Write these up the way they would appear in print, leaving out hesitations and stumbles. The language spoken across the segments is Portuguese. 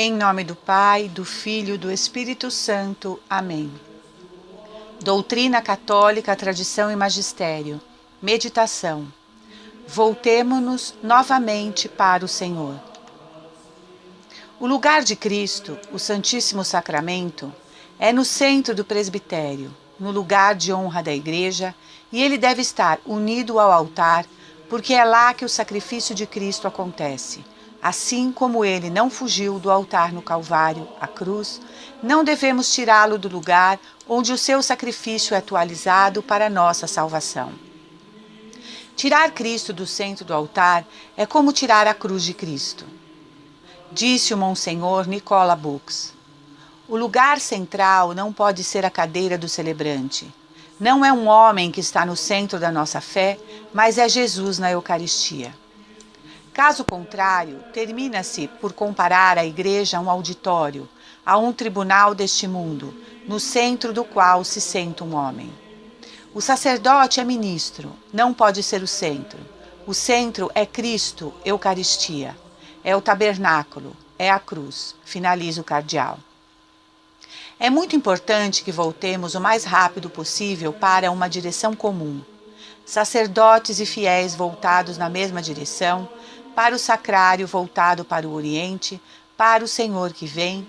Em nome do Pai, do Filho e do Espírito Santo. Amém. Doutrina católica, tradição e magistério. Meditação. Voltemo-nos novamente para o Senhor. O lugar de Cristo, o Santíssimo Sacramento, é no centro do presbitério, no lugar de honra da Igreja, e ele deve estar unido ao altar, porque é lá que o sacrifício de Cristo acontece. Assim como ele não fugiu do altar no Calvário, a cruz, não devemos tirá-lo do lugar onde o seu sacrifício é atualizado para a nossa salvação. Tirar Cristo do centro do altar é como tirar a cruz de Cristo. Disse o Monsenhor Nicola Bux: o lugar central não pode ser a cadeira do celebrante. Não é um homem que está no centro da nossa fé, mas é Jesus na Eucaristia. Caso contrário, termina-se por comparar a Igreja a um auditório, a um tribunal deste mundo, no centro do qual se senta um homem. O sacerdote é ministro, não pode ser o centro. O centro é Cristo, Eucaristia. É o tabernáculo, é a cruz, finaliza o cardeal. É muito importante que voltemos o mais rápido possível para uma direção comum. Sacerdotes e fiéis voltados na mesma direção, para o sacrário voltado para o Oriente, para o Senhor que vem,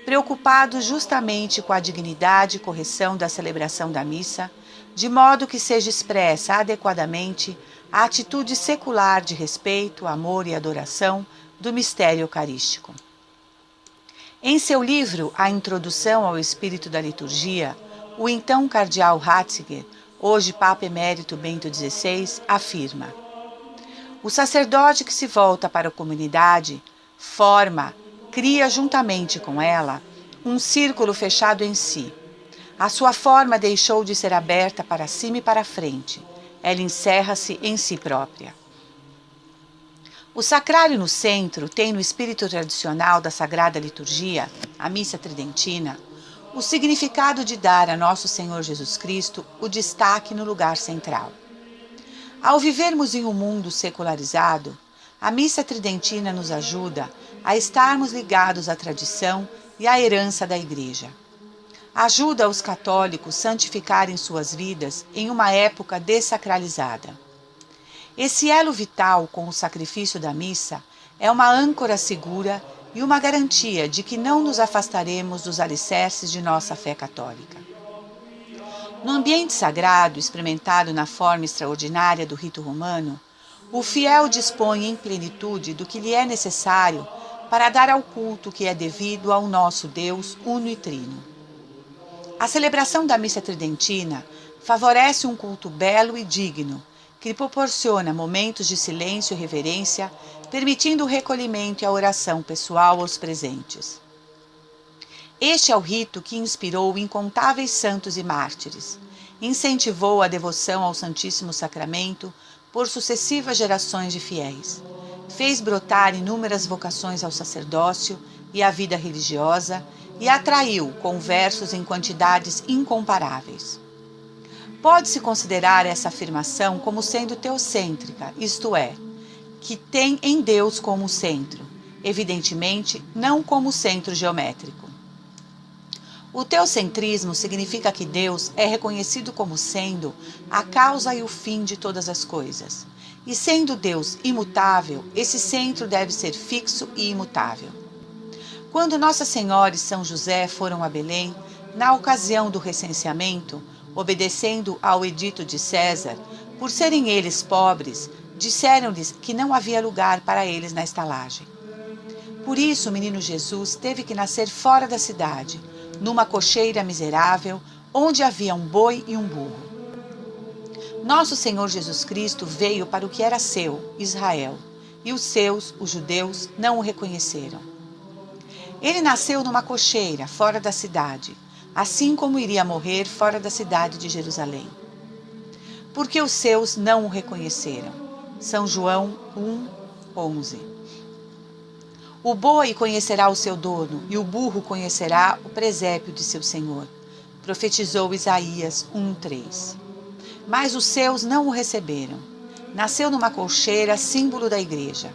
preocupados justamente com a dignidade e correção da celebração da missa, de modo que seja expressa adequadamente a atitude secular de respeito, amor e adoração do mistério eucarístico. Em seu livro A Introdução ao Espírito da Liturgia, o então cardeal Ratzinger, hoje Papa Emérito Bento XVI, afirma: o sacerdote que se volta para a comunidade cria juntamente com ela um círculo fechado em si. A sua forma deixou de ser aberta para cima e para frente. Ela encerra-se em si própria. O sacrário no centro tem no espírito tradicional da Sagrada Liturgia, a Missa Tridentina, o significado de dar a Nosso Senhor Jesus Cristo o destaque no lugar central. Ao vivermos em um mundo secularizado, a Missa Tridentina nos ajuda a estarmos ligados à tradição e à herança da Igreja. Ajuda os católicos a santificarem suas vidas em uma época dessacralizada. Esse elo vital com o sacrifício da missa é uma âncora segura e uma garantia de que não nos afastaremos dos alicerces de nossa fé católica. No ambiente sagrado, experimentado na forma extraordinária do rito romano, o fiel dispõe em plenitude do que lhe é necessário para dar ao culto que é devido ao nosso Deus uno e trino. A celebração da missa tridentina favorece um culto belo e digno, que proporciona momentos de silêncio e reverência, permitindo o recolhimento e a oração pessoal aos presentes. Este é o rito que inspirou incontáveis santos e mártires, incentivou a devoção ao Santíssimo Sacramento por sucessivas gerações de fiéis, fez brotar inúmeras vocações ao sacerdócio e à vida religiosa e atraiu conversos em quantidades incomparáveis. Pode-se considerar essa afirmação como sendo teocêntrica, isto é, que tem em Deus como centro, evidentemente não como centro geométrico. O teocentrismo significa que Deus é reconhecido como sendo a causa e o fim de todas as coisas. E sendo Deus imutável, esse centro deve ser fixo e imutável. Quando Nossa Senhora e São José foram a Belém, na ocasião do recenseamento, obedecendo ao edito de César, por serem eles pobres, disseram-lhes que não havia lugar para eles na estalagem. Por isso o menino Jesus teve que nascer fora da cidade, numa cocheira miserável, onde havia um boi e um burro. Nosso Senhor Jesus Cristo veio para o que era seu, Israel, e os seus, os judeus, não o reconheceram. Ele nasceu numa cocheira, fora da cidade, assim como iria morrer fora da cidade de Jerusalém. Porque os seus não o reconheceram. São João 1:11. O boi conhecerá o seu dono, e o burro conhecerá o presépio de seu senhor. Profetizou Isaías 1:3. Mas os seus não o receberam. Nasceu numa colcheira, símbolo da Igreja.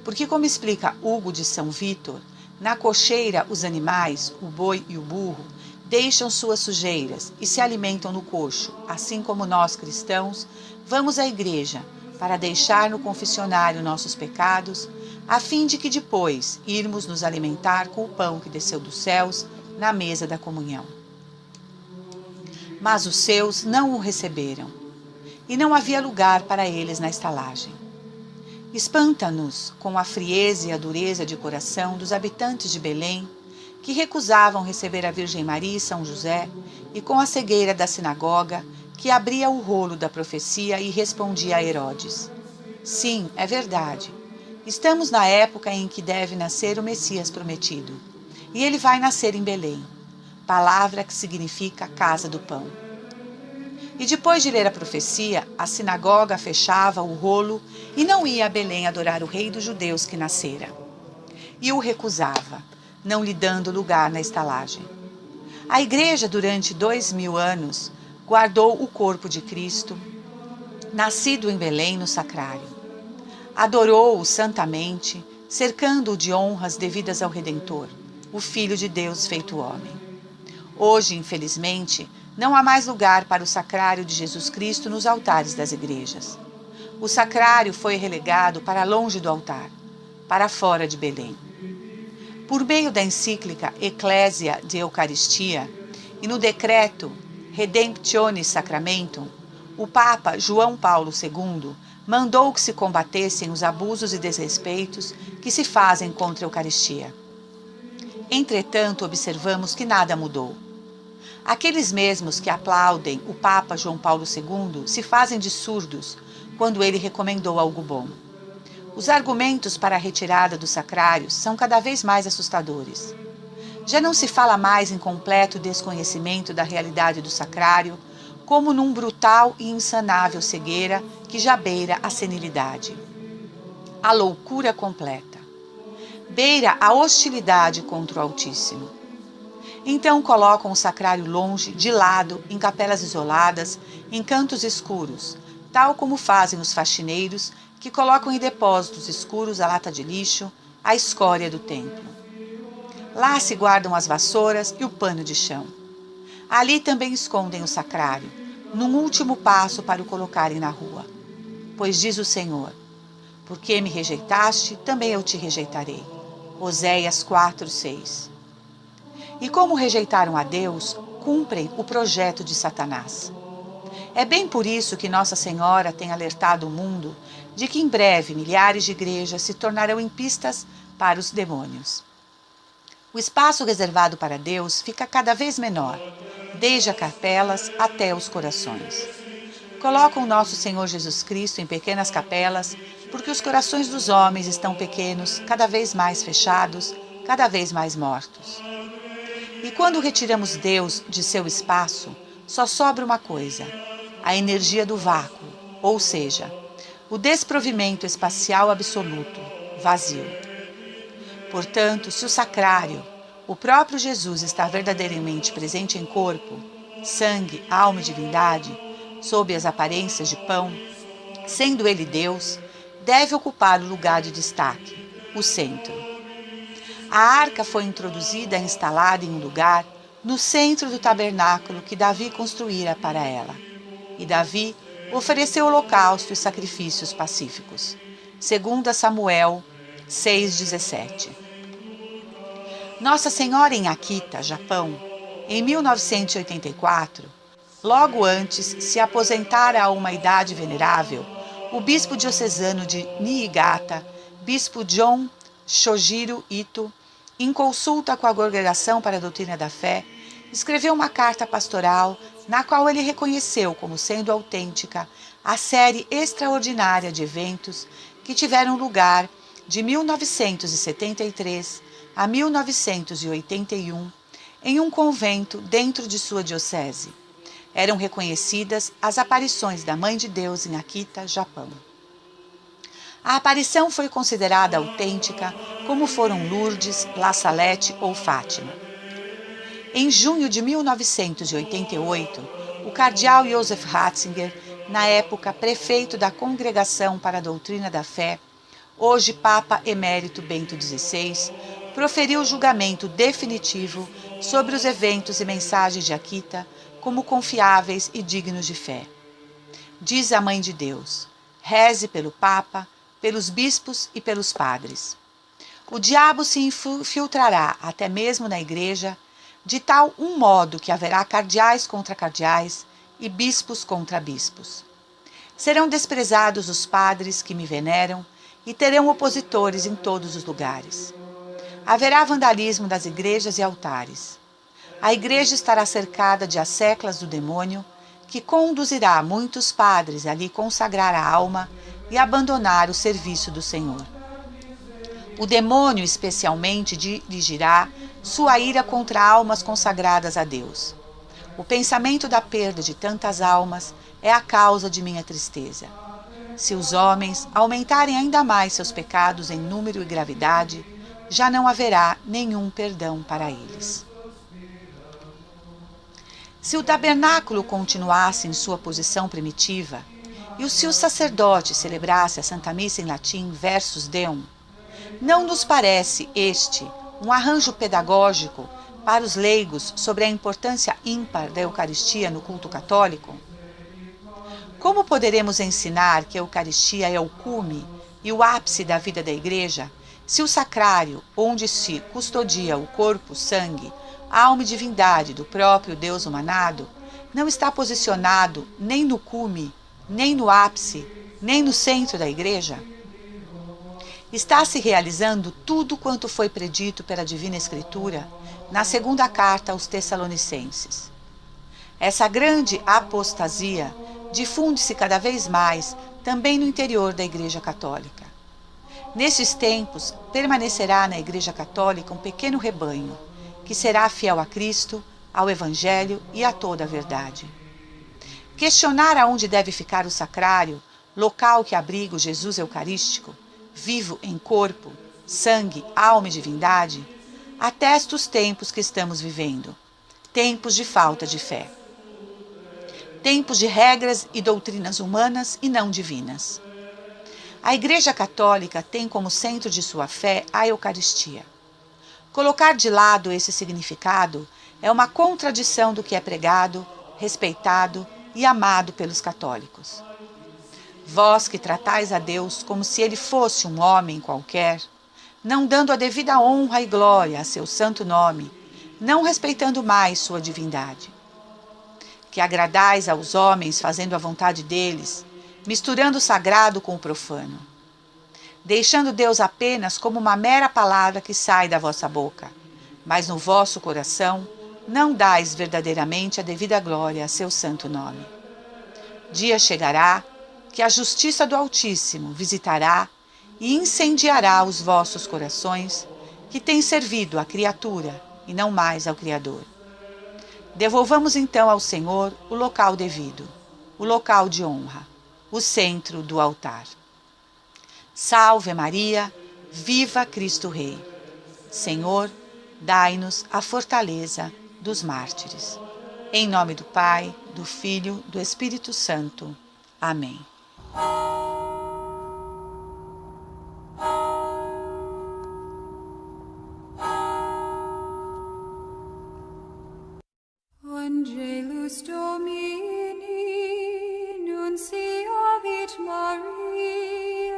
Porque, como explica Hugo de São Vítor, Na cocheira, os animais, o boi e o burro, deixam suas sujeiras e se alimentam no coxo, assim como nós cristãos vamos à igreja para deixar no confessionário nossos pecados, a fim de que depois irmos nos alimentar com o pão que desceu dos céus na mesa da comunhão. Mas os seus não o receberam, e não havia lugar para eles na estalagem. Espanta-nos com a frieza e a dureza de coração dos habitantes de Belém, que recusavam receber a Virgem Maria e São José, e com a cegueira da sinagoga, que abria o rolo da profecia e respondia a Herodes. Sim, é verdade. Estamos na época em que deve nascer o Messias prometido, e ele vai nascer em Belém, palavra que significa casa do pão. E depois de ler a profecia, a sinagoga fechava o rolo e não ia a Belém adorar o rei dos judeus que nascera. E o recusava, não lhe dando lugar na estalagem. A igreja, durante 2000 anos, guardou o corpo de Cristo, nascido em Belém no sacrário. Adorou-o santamente, cercando-o de honras devidas ao Redentor, o Filho de Deus feito homem. Hoje, infelizmente, não há mais lugar para o sacrário de Jesus Cristo nos altares das igrejas. O sacrário foi relegado para longe do altar, para fora de Belém. Por meio da encíclica Ecclesia de Eucaristia e no decreto Redemptionis Sacramentum, o Papa João Paulo II mandou que se combatessem os abusos e desrespeitos que se fazem contra a Eucaristia. Entretanto, observamos que nada mudou. Aqueles mesmos que aplaudem o Papa João Paulo II se fazem de surdos quando ele recomendou algo bom. Os argumentos para a retirada dos sacrários são cada vez mais assustadores. Já não se fala mais em completo desconhecimento da realidade do sacrário, como num brutal e insanável cegueira que já beira a senilidade. A loucura completa. Beira a hostilidade contra o Altíssimo. Então colocam o sacrário longe, de lado, em capelas isoladas, em cantos escuros, tal como fazem os faxineiros que colocam em depósitos escuros a lata de lixo, a escória do templo. Lá se guardam as vassouras e o pano de chão. Ali também escondem o sacrário, num último passo para o colocarem na rua. Pois diz o Senhor: porque me rejeitaste, também eu te rejeitarei. Oséias 4:6. E como rejeitaram a Deus, cumprem o projeto de Satanás. É bem por isso que Nossa Senhora tem alertado o mundo de que em breve milhares de igrejas se tornarão em pistas para os demônios. O espaço reservado para Deus fica cada vez menor, desde as capelas até os corações. Colocam nosso Senhor Jesus Cristo em pequenas capelas, porque os corações dos homens estão pequenos, cada vez mais fechados, cada vez mais mortos. E quando retiramos Deus de seu espaço, só sobra uma coisa: a energia do vácuo, ou seja, o desprovimento espacial absoluto, vazio. Portanto, se o sacrário, o próprio Jesus, está verdadeiramente presente em corpo, sangue, alma e divindade, sob as aparências de pão, sendo ele Deus, deve ocupar o lugar de destaque, o centro. A arca foi introduzida e instalada em um lugar no centro do tabernáculo que Davi construíra para ela. E Davi ofereceu holocausto e sacrifícios pacíficos. 2 Samuel 6,17. Nossa Senhora em Akita, Japão, em 1984, logo antes se aposentara a uma idade venerável, o bispo diocesano de Niigata, bispo John Shojiro Ito, em consulta com a Congregação para a Doutrina da Fé, escreveu uma carta pastoral na qual ele reconheceu como sendo autêntica a série extraordinária de eventos que tiveram lugar de 1973 a 1981 em um convento dentro de sua diocese. Eram reconhecidas as aparições da Mãe de Deus em Akita, Japão. A aparição foi considerada autêntica, como foram Lourdes, La Salette ou Fátima. Em junho de 1988, o cardeal Joseph Ratzinger, na época prefeito da Congregação para a Doutrina da Fé, hoje Papa Emérito Bento XVI, proferiu julgamento definitivo sobre os eventos e mensagens de Akita como confiáveis e dignos de fé. Diz a Mãe de Deus: reze pelo Papa, pelos bispos e pelos padres. O diabo se infiltrará até mesmo na Igreja, de tal um modo que haverá cardeais contra cardeais e bispos contra bispos. Serão desprezados os padres que me veneram e terão opositores em todos os lugares. Haverá vandalismo das igrejas e altares. A igreja estará cercada de asseclas do demônio, que conduzirá muitos padres a lhe consagrar a alma e abandonar o serviço do Senhor. O demônio especialmente dirigirá sua ira contra almas consagradas a Deus. O pensamento da perda de tantas almas é a causa de minha tristeza. Se os homens aumentarem ainda mais seus pecados em número e gravidade, já não haverá nenhum perdão para eles. Se o tabernáculo continuasse em sua posição primitiva, e se o sacerdote celebrasse a Santa Missa em latim versus Deum, não nos parece este um arranjo pedagógico para os leigos sobre a importância ímpar da Eucaristia no culto católico? Como poderemos ensinar que a Eucaristia é o cume e o ápice da vida da Igreja, se o sacrário, onde se custodia o corpo, sangue, alma e divindade do próprio Deus humanado, não está posicionado nem no cume, nem no ápice, nem no centro da Igreja? Está se realizando tudo quanto foi predito pela Divina Escritura na segunda carta aos Tessalonicenses. Essa grande apostasia difunde-se cada vez mais também no interior da Igreja Católica. Nesses tempos, permanecerá na Igreja Católica um pequeno rebanho, que será fiel a Cristo, ao Evangelho e a toda a verdade. Questionar aonde deve ficar o sacrário, local que abriga o Jesus Eucarístico, vivo em corpo, sangue, alma e divindade, atesta os tempos que estamos vivendo, tempos de falta de fé. Tempos de regras e doutrinas humanas e não divinas. A Igreja Católica tem como centro de sua fé a Eucaristia. Colocar de lado esse significado é uma contradição do que é pregado, respeitado e amado pelos católicos. Vós que tratais a Deus como se ele fosse um homem qualquer, não dando a devida honra e glória a seu santo nome, não respeitando mais sua divindade. Que agradais aos homens fazendo a vontade deles, misturando o sagrado com o profano, deixando Deus apenas como uma mera palavra que sai da vossa boca, mas no vosso coração não dais verdadeiramente a devida glória a seu santo nome. Dia chegará que a justiça do Altíssimo visitará e incendiará os vossos corações, que têm servido à criatura e não mais ao Criador. Devolvamos então ao Senhor o local devido, o local de honra, o centro do altar. Salve Maria, viva Cristo Rei. Senhor, dai-nos a fortaleza dos mártires. Em nome do Pai, do Filho, do Espírito Santo. Amém. Angelus Domini, nunciavit Mariae,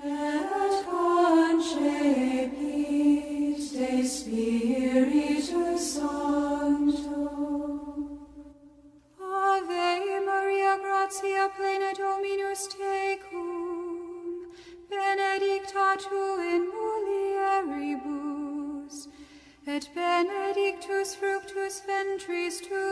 et concepit de Spiritus Sancto. Ave Maria, gratia plena Dominus tecum, benedicta tu in mulieribus, et benedictus fructus ventris tui,